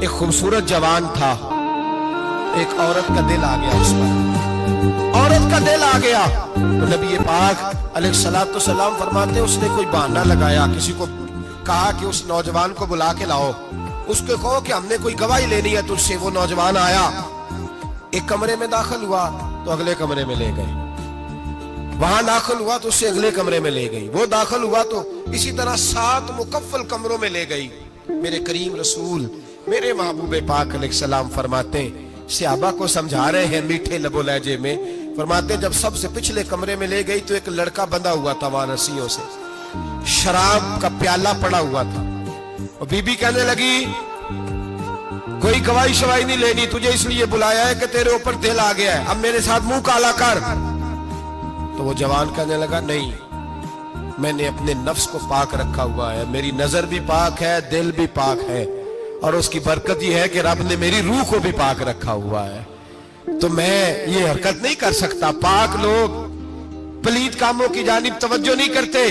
एक खूबसूरत जवान था, एक औरत का दिल आ गया उस पर, औरत का दिल आ गया तो नबी पाक अलैहिस्सलातु सलाम फरमाते उसने कोई बहाना लगाया, किसी को कहा कि उस नौजवान को बुला के लाओ, उसको कहो कि हमने कोई गवाही लेनी है तुझसे। वो नौजवान आया, एक कमरे में दाखिल हुआ तो अगले कमरे में ले गए, वहां दाखिल हुआ तो उससे अगले कमरे में ले गई, वो दाखिल हुआ तो इसी तरह 7 मुकफ्फल कमरों में ले गई। मेरे करीम रसूल मेरे महबूब पाक अलैहिस्सलाम फरमाते, सहाबा को समझा रहे हैं मीठे लबो लहजे में, फरमाते जब सबसे पिछले कमरे में ले गई तो एक लड़का बंधा हुआ था वहां रस्सियों से, शराब का प्याला पड़ा हुआ था, और बीबी कहने लगी कोई गवाही शवाही नहीं लेनी, तुझे इसलिए बुलाया है कि तेरे ऊपर दिल आ गया है, अब मेरे साथ मुंह काला कर। तो वो जवान कहने लगा नहीं, मैंने अपने नफ्स को पाक रखा हुआ है, मेरी नजर भी पाक है, दिल भी पाक है, और उसकी बरकत ये है कि रब ने मेरी रूह को भी पाक रखा हुआ है, तो मैं ये हरकत नहीं कर सकता। पाक लोग पलीत कामों की जानिब तवज्जो नहीं करते,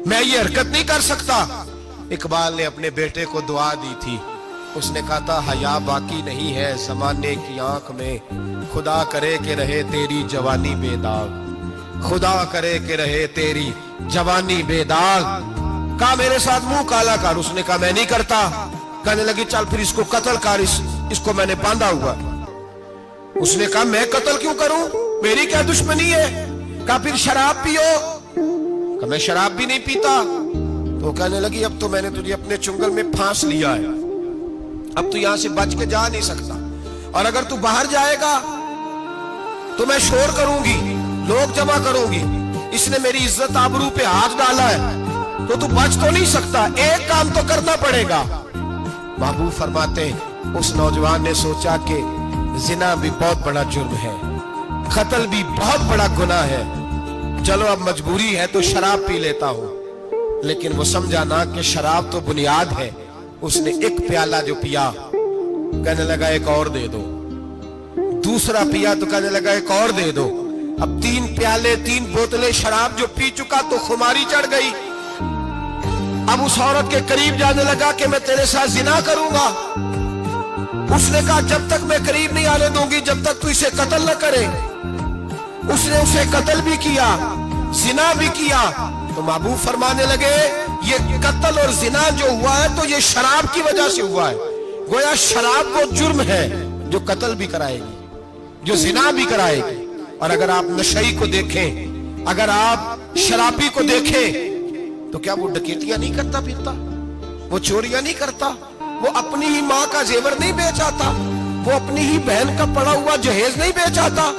मैं ये हरकत नहीं कर सकता। इकबाल ने अपने बेटे को दुआ दी थी, उसने कहा था हया बाकी नहीं है जमाने की आंख में, खुदा करे कि रहे तेरी जवानी बेदाग, खुदा करे कि रहे तेरी जवानी बेदाग। कहा मेरे साथ मुंह काला कर, उसने कहा मैं नहीं करता। कहने लगी चल फिर इसको कत्ल कर, इसको मैंने बांधा हुआ। उसने कहा मैं कत्ल क्यों करूं, मेरी क्या दुश्मनी है। कहा फिर शराब पियो, कहा मैं शराब भी नहीं पीता। तो कहने लगी अब तो मैंने तुझे अपने चुंगल में फांस लिया है, अब तू यहां से बच के जा नहीं सकता, और अगर तू बाहर जाएगा तो मैं शोर करूंगी, लोग जमा करूंगी, इसने मेरी इज्जत आबरू पे हाथ डाला है, तो तू बच तो नहीं सकता, एक काम तो करना पड़ेगा। महबूब फरमाते उस नौजवान ने सोचा कि जिना भी बहुत बड़ा जुर्म है, कत्ल भी बहुत बड़ा गुनाह है, चलो अब मजबूरी है तो शराब पी लेता हूं। लेकिन वो समझा ना कि शराब तो बुनियाद है। उसने एक प्याला जो पिया, कहने लगा एक और दे दो, दूसरा पिया तो कहने लगा एक और दे दो। अब 3 प्याले 3 बोतलें शराब जो पी चुका तो खुमारी चढ़ गई। अब उस औरत के करीब जाने लगा कि मैं तेरे साथ जिना करूंगा। उसने कहा जब तक मैं करीब नहीं आने दूंगी जब तक तू इसे कत्ल न करे। उसने उसे कत्ल भी किया, जिना भी किया। तो महबूब फरमाने लगे ये कत्ल और जिना जो हुआ है तो ये शराब की वजह से हुआ है। गोया शराब वो जुर्म है जो कत्ल भी कराएगी, जो जिना भी कराएगी। और अगर आप नशई को देखें, अगर आप शराबी को देखें, तो क्या वो डकैतियां नहीं करता फिरता, वो चोरियां नहीं करता, वो अपनी ही माँ का जेवर नहीं बेच आता, वो अपनी ही बहन का पड़ा हुआ जहेज नहीं बेच आता,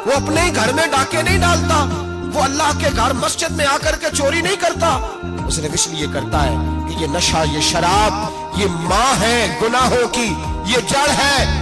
वो अपने ही घर में डाके नहीं डालता, वो अल्लाह के घर मस्जिद में आकर के चोरी नहीं करता। वो सिर्फ इसलिए करता है कि ये नशा, ये शराब, ये माँ है गुनाहों की, ये जड़ है।